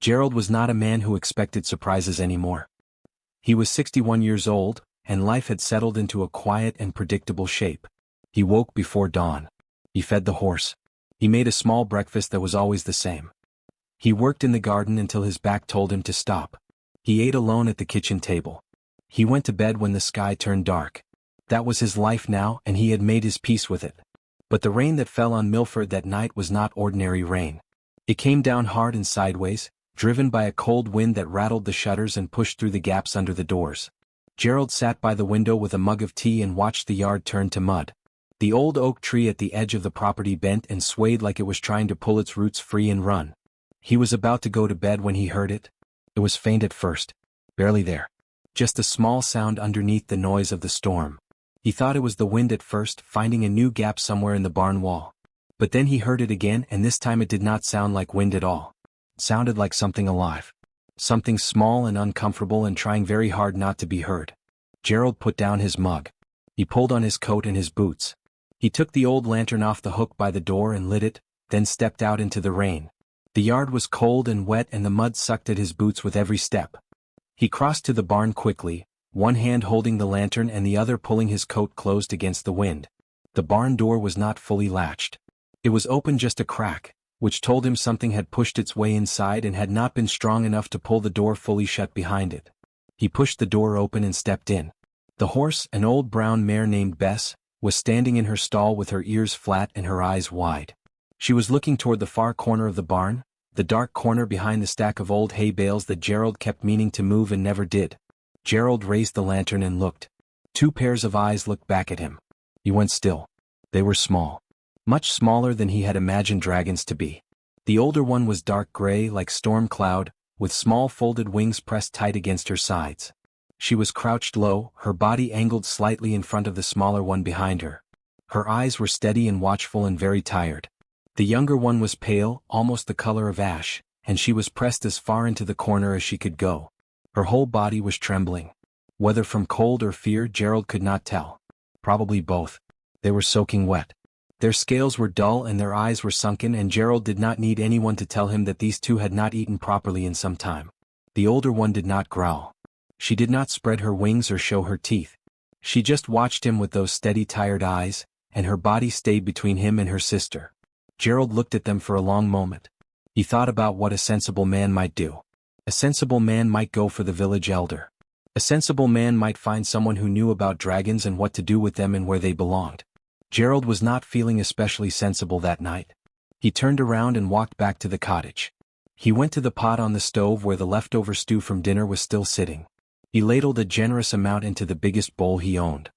Gerald was not a man who expected surprises anymore. He was 61 years old, and life had settled into a quiet and predictable shape. He woke before dawn. He fed the horse. He made a small breakfast that was always the same. He worked in the garden until his back told him to stop. He ate alone at the kitchen table. He went to bed when the sky turned dark. That was his life now, and he had made his peace with it. But the rain that fell on Milford that night was not ordinary rain. It came down hard and sideways, driven by a cold wind that rattled the shutters and pushed through the gaps under the doors. Gerald sat by the window with a mug of tea and watched the yard turn to mud. The old oak tree at the edge of the property bent and swayed like it was trying to pull its roots free and run. He was about to go to bed when he heard it. It was faint at first. Barely there. Just a small sound underneath the noise of the storm. He thought it was the wind at first, finding a new gap somewhere in the barn wall. But then he heard it again, and this time it did not sound like wind at all. It sounded like something alive. Something small and uncomfortable and trying very hard not to be heard. Gerald put down his mug. He pulled on his coat and his boots. He took the old lantern off the hook by the door and lit it, then stepped out into the rain. The yard was cold and wet and the mud sucked at his boots with every step. He crossed to the barn quickly, one hand holding the lantern and the other pulling his coat closed against the wind. The barn door was not fully latched. It was open just a crack, which told him something had pushed its way inside and had not been strong enough to pull the door fully shut behind it. He pushed the door open and stepped in. The horse, an old brown mare named Bess, was standing in her stall with her ears flat and her eyes wide. She was looking toward the far corner of the barn, the dark corner behind the stack of old hay bales that Gerald kept meaning to move and never did. Gerald raised the lantern and looked. Two pairs of eyes looked back at him. He went still. They were small. Much smaller than he had imagined dragons to be. The older one was dark gray like storm cloud, with small folded wings pressed tight against her sides. She was crouched low, her body angled slightly in front of the smaller one behind her. Her eyes were steady and watchful and very tired. The younger one was pale, almost the color of ash, and she was pressed as far into the corner as she could go. Her whole body was trembling. Whether from cold or fear, Gerald could not tell. Probably both. They were soaking wet. Their scales were dull and their eyes were sunken, and Gerald did not need anyone to tell him that these two had not eaten properly in some time. The older one did not growl. She did not spread her wings or show her teeth. She just watched him with those steady, tired eyes, and her body stayed between him and her sister. Gerald looked at them for a long moment. He thought about what a sensible man might do. A sensible man might go for the village elder. A sensible man might find someone who knew about dragons and what to do with them and where they belonged. Gerald was not feeling especially sensible that night. He turned around and walked back to the cottage. He went to the pot on the stove where the leftover stew from dinner was still sitting. He ladled a generous amount into the biggest bowl he owned.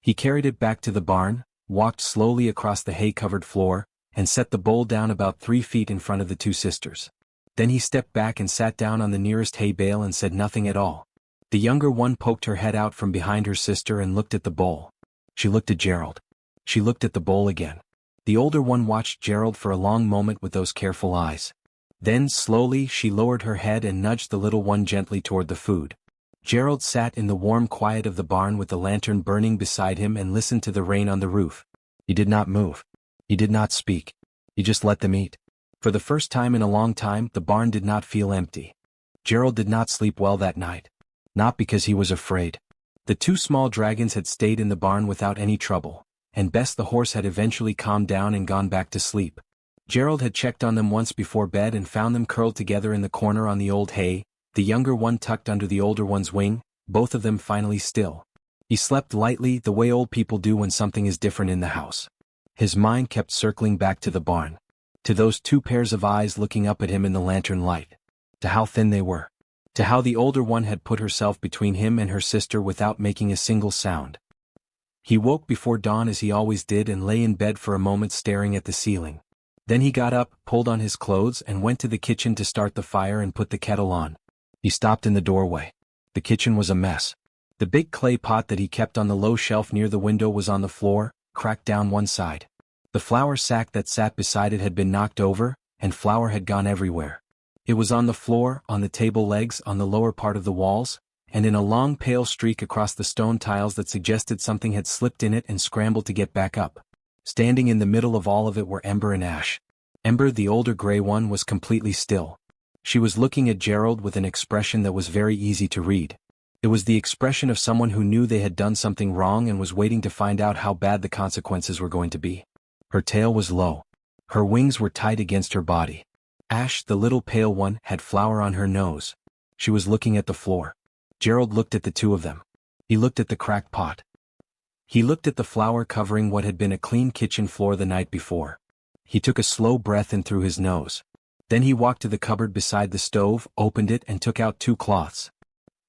He carried it back to the barn, walked slowly across the hay-covered floor, and set the bowl down about 3 feet in front of the two sisters. Then he stepped back and sat down on the nearest hay bale and said nothing at all. The younger one poked her head out from behind her sister and looked at the bowl. She looked at Gerald. She looked at the bowl again. The older one watched Gerald for a long moment with those careful eyes. Then, slowly, she lowered her head and nudged the little one gently toward the food. Gerald sat in the warm quiet of the barn with the lantern burning beside him and listened to the rain on the roof. He did not move. He did not speak. He just let them eat. For the first time in a long time, the barn did not feel empty. Gerald did not sleep well that night. Not because he was afraid. The two small dragons had stayed in the barn without any trouble, and Bess the horse had eventually calmed down and gone back to sleep. Gerald had checked on them once before bed and found them curled together in the corner on the old hay, the younger one tucked under the older one's wing, both of them finally still. He slept lightly, the way old people do when something is different in the house. His mind kept circling back to the barn. To those two pairs of eyes looking up at him in the lantern light. To how thin they were. To how the older one had put herself between him and her sister without making a single sound. He woke before dawn as he always did and lay in bed for a moment staring at the ceiling. Then he got up, pulled on his clothes and went to the kitchen to start the fire and put the kettle on. He stopped in the doorway. The kitchen was a mess. The big clay pot that he kept on the low shelf near the window was on the floor, cracked down one side. The flour sack that sat beside it had been knocked over, and flour had gone everywhere. It was on the floor, on the table legs, on the lower part of the walls, and in a long pale streak across the stone tiles that suggested something had slipped in it and scrambled to get back up. Standing in the middle of all of it were Ember and Ash. Ember, the older gray one, was completely still. She was looking at Gerald with an expression that was very easy to read. It was the expression of someone who knew they had done something wrong and was waiting to find out how bad the consequences were going to be. Her tail was low. Her wings were tight against her body. Ash, the little pale one, had flour on her nose. She was looking at the floor. Gerald looked at the two of them. He looked at the cracked pot. He looked at the flour covering what had been a clean kitchen floor the night before. He took a slow breath in through his nose. Then he walked to the cupboard beside the stove, opened it and took out 2 cloths.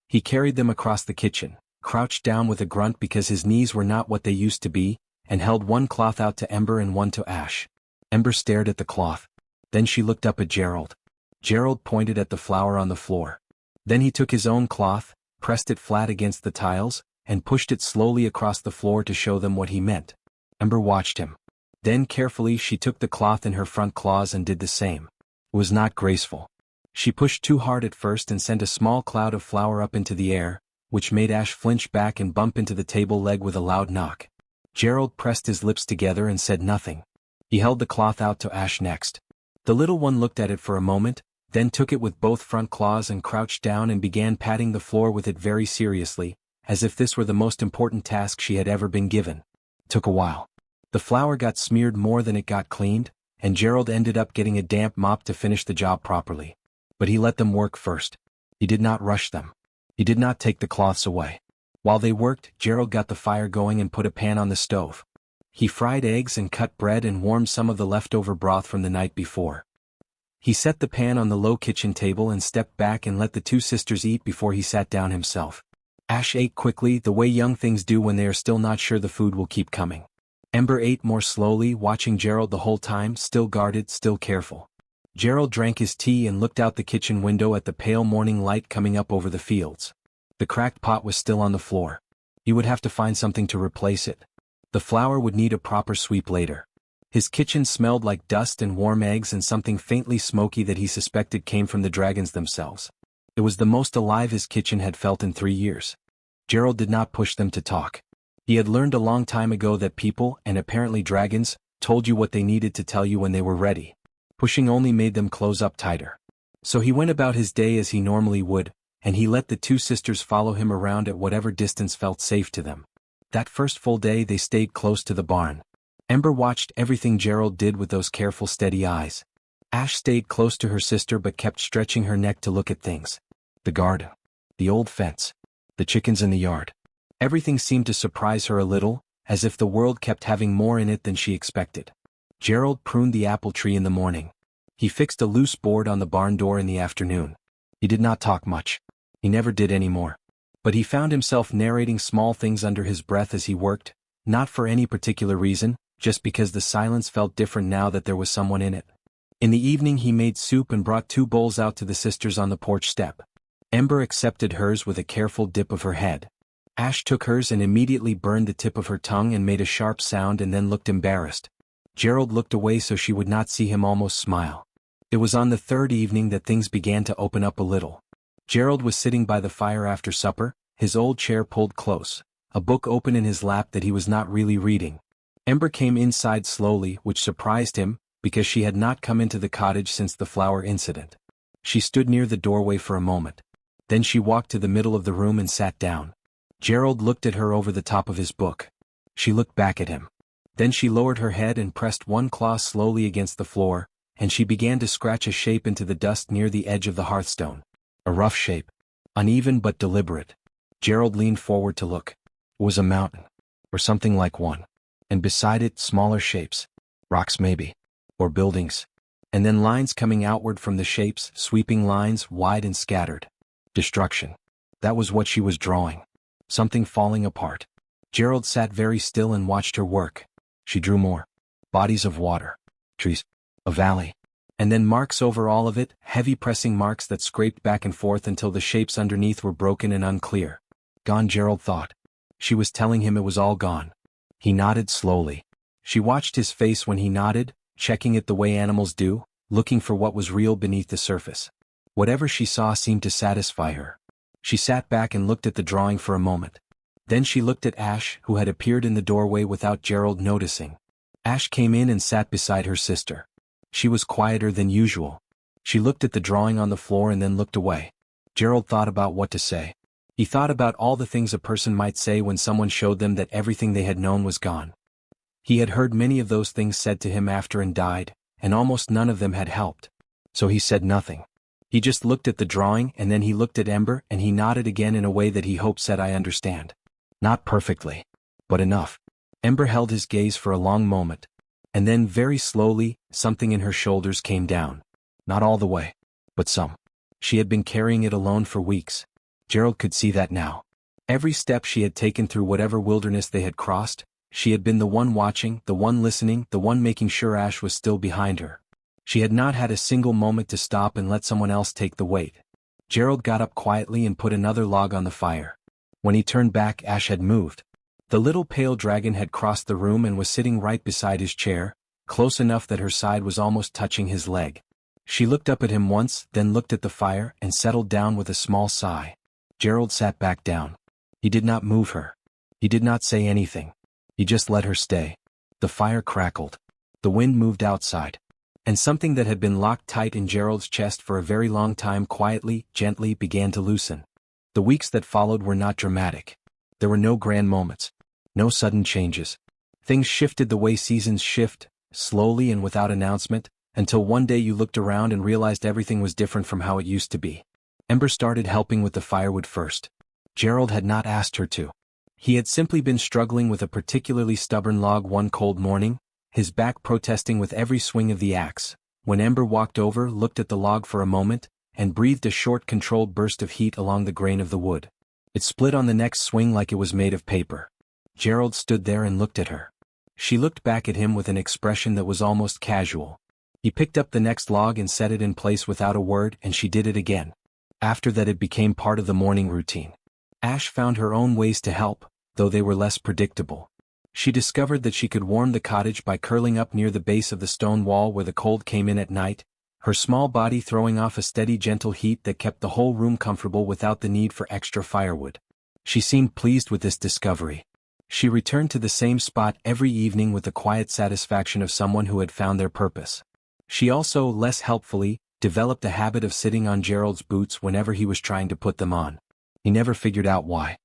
He carried them across the kitchen, crouched down with a grunt because his knees were not what they used to be, and held 1 cloth out to Ember and 1 to Ash. Ember stared at the cloth. Then she looked up at Gerald. Gerald pointed at the flour on the floor. Then he took his own cloth, pressed it flat against the tiles, and pushed it slowly across the floor to show them what he meant. Ember watched him. Then carefully she took the cloth in her front claws and did the same. It was not graceful. She pushed too hard at first and sent a small cloud of flour up into the air, which made Ash flinch back and bump into the table leg with a loud knock. Gerald pressed his lips together and said nothing. He held the cloth out to Ash next. The little one looked at it for a moment, then took it with both front claws and crouched down and began patting the floor with it very seriously, as if this were the most important task she had ever been given. It took a while. The flour got smeared more than it got cleaned, and Gerald ended up getting a damp mop to finish the job properly. But he let them work first. He did not rush them. He did not take the cloths away. While they worked, Gerald got the fire going and put a pan on the stove. He fried eggs and cut bread and warmed some of the leftover broth from the night before. He set the pan on the low kitchen table and stepped back and let the 2 sisters eat before he sat down himself. Ash ate quickly, the way young things do when they are still not sure the food will keep coming. Ember ate more slowly, watching Gerald the whole time, still guarded, still careful. Gerald drank his tea and looked out the kitchen window at the pale morning light coming up over the fields. The cracked pot was still on the floor. He would have to find something to replace it. The flour would need a proper sweep later. His kitchen smelled like dust and warm eggs and something faintly smoky that he suspected came from the dragons themselves. It was the most alive his kitchen had felt in 3 years. Gerald did not push them to talk. He had learned a long time ago that people, and apparently dragons, told you what they needed to tell you when they were ready. Pushing only made them close up tighter. So he went about his day as he normally would, and he let the 2 sisters follow him around at whatever distance felt safe to them. That first full day they stayed close to the barn. Ember watched everything Gerald did with those careful, steady eyes. Ash stayed close to her sister but kept stretching her neck to look at things. The garden. The old fence. The chickens in the yard. Everything seemed to surprise her a little, as if the world kept having more in it than she expected. Gerald pruned the apple tree in the morning. He fixed a loose board on the barn door in the afternoon. He did not talk much. He never did any more. But he found himself narrating small things under his breath as he worked, not for any particular reason, just because the silence felt different now that there was someone in it. In the evening he made soup and brought 2 bowls out to the sisters on the porch step. Ember accepted hers with a careful dip of her head. Ash took hers and immediately burned the tip of her tongue and made a sharp sound and then looked embarrassed. Gerald looked away so she would not see him almost smile. It was on the 3rd evening that things began to open up a little. Gerald was sitting by the fire after supper, his old chair pulled close, a book open in his lap that he was not really reading. Ember came inside slowly, which surprised him, because she had not come into the cottage since the flower incident. She stood near the doorway for a moment. Then she walked to the middle of the room and sat down. Gerald looked at her over the top of his book. She looked back at him. Then she lowered her head and pressed 1 claw slowly against the floor, and she began to scratch a shape into the dust near the edge of the hearthstone. A rough shape. Uneven but deliberate. Gerald leaned forward to look. It was a mountain. Or something like one. And beside it, smaller shapes. Rocks maybe. Or buildings. And then lines coming outward from the shapes, sweeping lines, wide and scattered. Destruction. That was what she was drawing. Something falling apart. Gerald sat very still and watched her work. She drew more. Bodies of water. Trees. A valley. And then marks over all of it, heavy pressing marks that scraped back and forth until the shapes underneath were broken and unclear. Gone, Gerald thought. She was telling him it was all gone. He nodded slowly. She watched his face when he nodded, checking it the way animals do, looking for what was real beneath the surface. Whatever she saw seemed to satisfy her. She sat back and looked at the drawing for a moment. Then she looked at Ash, who had appeared in the doorway without Gerald noticing. Ash came in and sat beside her sister. She was quieter than usual. She looked at the drawing on the floor and then looked away. Gerald thought about what to say. He thought about all the things a person might say when someone showed them that everything they had known was gone. He had heard many of those things said to him after and died, and almost none of them had helped. So he said nothing. He just looked at the drawing and then he looked at Ember and he nodded again in a way that he hoped said I understand. Not perfectly, but enough. Ember held his gaze for a long moment. And then very slowly, something in her shoulders came down. Not all the way, but some. She had been carrying it alone for weeks. Gerald could see that now. Every step she had taken through whatever wilderness they had crossed, she had been the one watching, the one listening, the one making sure Ash was still behind her. She had not had a single moment to stop and let someone else take the weight. Gerald got up quietly and put another log on the fire. When he turned back, Ash had moved. The little pale dragon had crossed the room and was sitting right beside his chair, close enough that her side was almost touching his leg. She looked up at him once, then looked at the fire and settled down with a small sigh. Gerald sat back down. He did not move her. He did not say anything. He just let her stay. The fire crackled. The wind moved outside. And something that had been locked tight in Gerald's chest for a very long time quietly, gently began to loosen. The weeks that followed were not dramatic. There were no grand moments. No sudden changes. Things shifted the way seasons shift, slowly and without announcement, until one day you looked around and realized everything was different from how it used to be. Ember started helping with the firewood first. Gerald had not asked her to. He had simply been struggling with a particularly stubborn log one cold morning, his back protesting with every swing of the axe, when Ember walked over, looked at the log for a moment, and breathed a short controlled burst of heat along the grain of the wood. It split on the next swing like it was made of paper. Gerald stood there and looked at her. She looked back at him with an expression that was almost casual. He picked up the next log and set it in place without a word, and she did it again. After that it became part of the morning routine. Ash found her own ways to help, though they were less predictable. She discovered that she could warm the cottage by curling up near the base of the stone wall where the cold came in at night, her small body throwing off a steady gentle heat that kept the whole room comfortable without the need for extra firewood. She seemed pleased with this discovery. She returned to the same spot every evening with the quiet satisfaction of someone who had found their purpose. She also, less helpfully, developed a habit of sitting on Gerald's boots whenever he was trying to put them on. He never figured out why.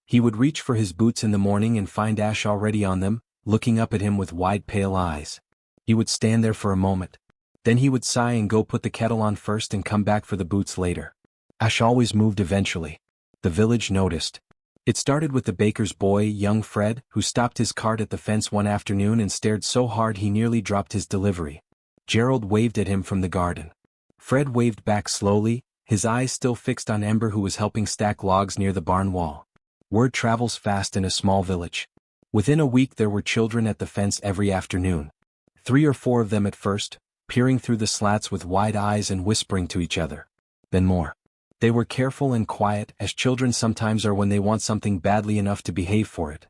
He would reach for his boots in the morning and find Ash already on them, looking up at him with wide pale eyes. He would stand there for a moment. Then he would sigh and go put the kettle on first and come back for the boots later. Ash always moved eventually. The village noticed. It started with the baker's boy, young Fred, who stopped his cart at the fence one afternoon and stared so hard he nearly dropped his delivery. Gerald waved at him from the garden. Fred waved back slowly, his eyes still fixed on Ember, who was helping stack logs near the barn wall. Word travels fast in a small village. Within a week there were children at the fence every afternoon. 3 or 4 of them at first, peering through the slats with wide eyes and whispering to each other. Then more. They were careful and quiet, as children sometimes are when they want something badly enough to behave for it.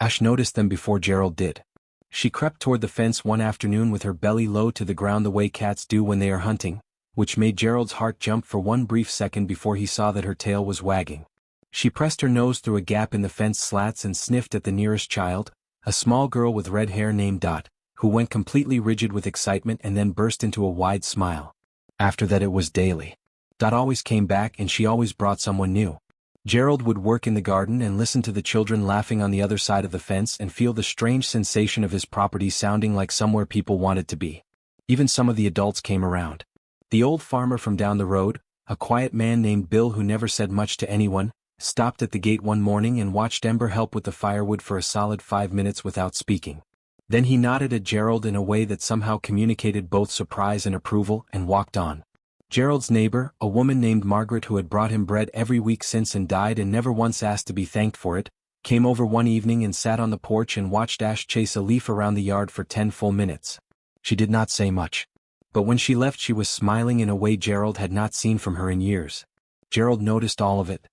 Ash noticed them before Gerald did. She crept toward the fence one afternoon with her belly low to the ground the way cats do when they are hunting, which made Gerald's heart jump for one brief second before he saw that her tail was wagging. She pressed her nose through a gap in the fence slats and sniffed at the nearest child, a small girl with red hair named Dot, who went completely rigid with excitement and then burst into a wide smile. After that it was daily. Dot always came back and she always brought someone new. Gerald would work in the garden and listen to the children laughing on the other side of the fence and feel the strange sensation of his property sounding like somewhere people wanted to be. Even some of the adults came around. The old farmer from down the road, a quiet man named Bill who never said much to anyone, stopped at the gate one morning and watched Ember help with the firewood for a solid 5 minutes without speaking. Then he nodded at Gerald in a way that somehow communicated both surprise and approval and walked on. Gerald's neighbor, a woman named Margaret who had brought him bread every week since and died and never once asked to be thanked for it, came over one evening and sat on the porch and watched Ash chase a leaf around the yard for 10 full minutes. She did not say much. But when she left she was smiling in a way Gerald had not seen from her in years. Gerald noticed all of it.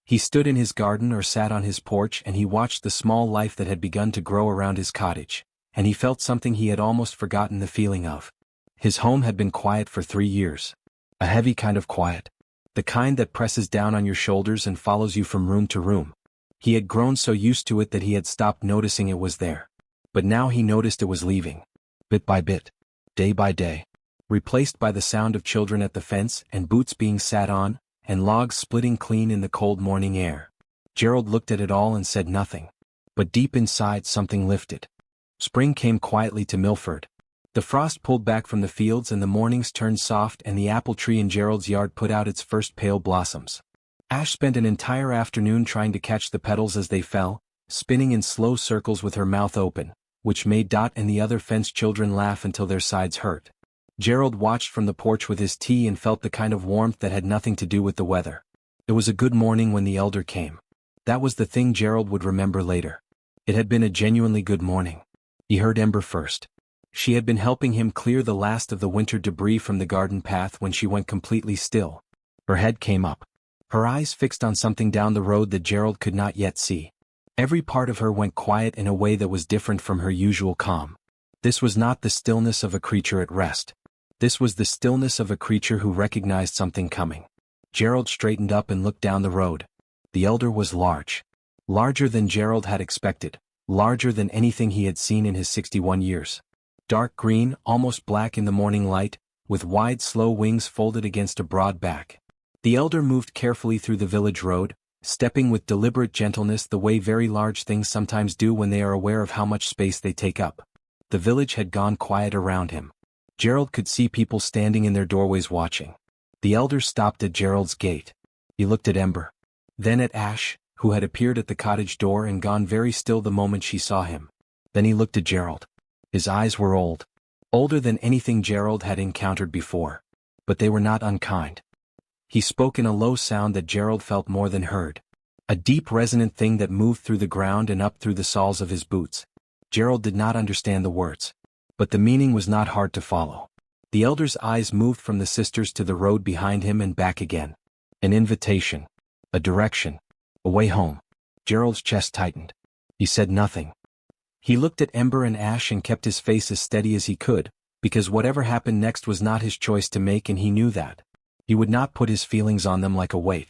He stood in his garden or sat on his porch and he watched the small life that had begun to grow around his cottage, and he felt something he had almost forgotten the feeling of. His home had been quiet for 3 years. A heavy kind of quiet. The kind that presses down on your shoulders and follows you from room to room. He had grown so used to it that he had stopped noticing it was there. But now he noticed it was leaving. Bit by bit. Day by day. replaced by the sound of children at the fence and boots being sat on, and logs splitting clean in the cold morning air. Gerald looked at it all and said nothing. But deep inside something lifted. Spring came quietly to Milford. The frost pulled back from the fields and the mornings turned soft and the apple tree in Gerald's yard put out its first pale blossoms. Ash spent an entire afternoon trying to catch the petals as they fell, spinning in slow circles with her mouth open, which made Dot and the other fence children laugh until their sides hurt. Gerald watched from the porch with his tea and felt the kind of warmth that had nothing to do with the weather. It was a good morning when the elder came. That was the thing Gerald would remember later. It had been a genuinely good morning. He heard Ember first. She had been helping him clear the last of the winter debris from the garden path when she went completely still. Her head came up. Her eyes fixed on something down the road that Gerald could not yet see. Every part of her went quiet in a way that was different from her usual calm. This was not the stillness of a creature at rest. This was the stillness of a creature who recognized something coming. Gerald straightened up and looked down the road. The elder was large. Larger than Gerald had expected, larger than anything he had seen in his 61 years. Dark green, almost black in the morning light, with wide slow wings folded against a broad back. The elder moved carefully through the village road, stepping with deliberate gentleness the way very large things sometimes do when they are aware of how much space they take up. The village had gone quiet around him. Gerald could see people standing in their doorways watching. The elder stopped at Gerald's gate. He looked at Ember. Then at Ash, who had appeared at the cottage door and gone very still the moment she saw him. Then he looked at Gerald. His eyes were old. Older than anything Gerald had encountered before. But they were not unkind. He spoke in a low sound that Gerald felt more than heard. A deep resonant thing that moved through the ground and up through the soles of his boots. Gerald did not understand the words. But the meaning was not hard to follow. The elder's eyes moved from the sisters to the road behind him and back again. An invitation. A direction. A way home. Gerald's chest tightened. He said nothing. He looked at Ember and Ash and kept his face as steady as he could, because whatever happened next was not his choice to make and he knew that. He would not put his feelings on them like a weight.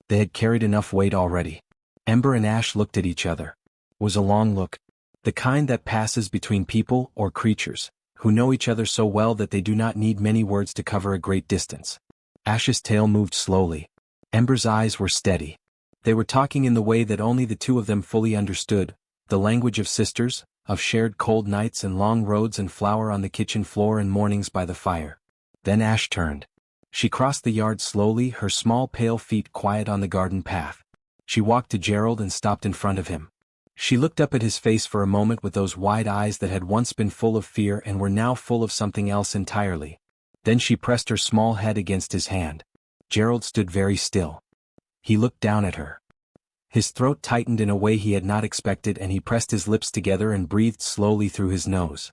They had carried enough weight already. Ember and Ash looked at each other. It was a long look. The kind that passes between people or creatures, who know each other so well that they do not need many words to cover a great distance. Ash's tail moved slowly. Ember's eyes were steady. They were talking in the way that only the two of them fully understood, the language of sisters, of shared cold nights and long roads and flour on the kitchen floor and mornings by the fire. Then Ash turned. She crossed the yard slowly, her small pale feet quiet on the garden path. She walked to Gerald and stopped in front of him. She looked up at his face for a moment with those wide eyes that had once been full of fear and were now full of something else entirely. Then she pressed her small head against his hand. Gerald stood very still. He looked down at her. His throat tightened in a way he had not expected and he pressed his lips together and breathed slowly through his nose.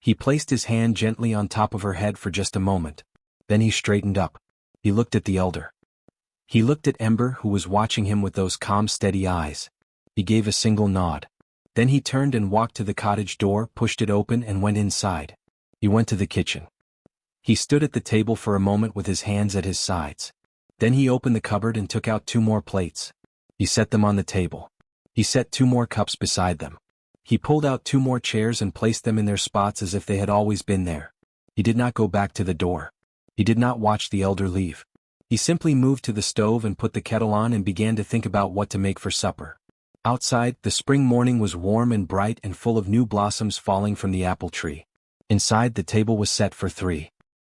He placed his hand gently on top of her head for just a moment. Then he straightened up. He looked at the elder. He looked at Ember, who was watching him with those calm, steady eyes. He gave a single nod. Then he turned and walked to the cottage door, pushed it open and went inside. He went to the kitchen. He stood at the table for a moment with his hands at his sides. Then he opened the cupboard and took out 2 more plates. He set them on the table. He set 2 more cups beside them. He pulled out 2 more chairs and placed them in their spots as if they had always been there. He did not go back to the door. He did not watch the elder leave. He simply moved to the stove and put the kettle on and began to think about what to make for supper. Outside, the spring morning was warm and bright and full of new blossoms falling from the apple tree. Inside, the table was set for 3.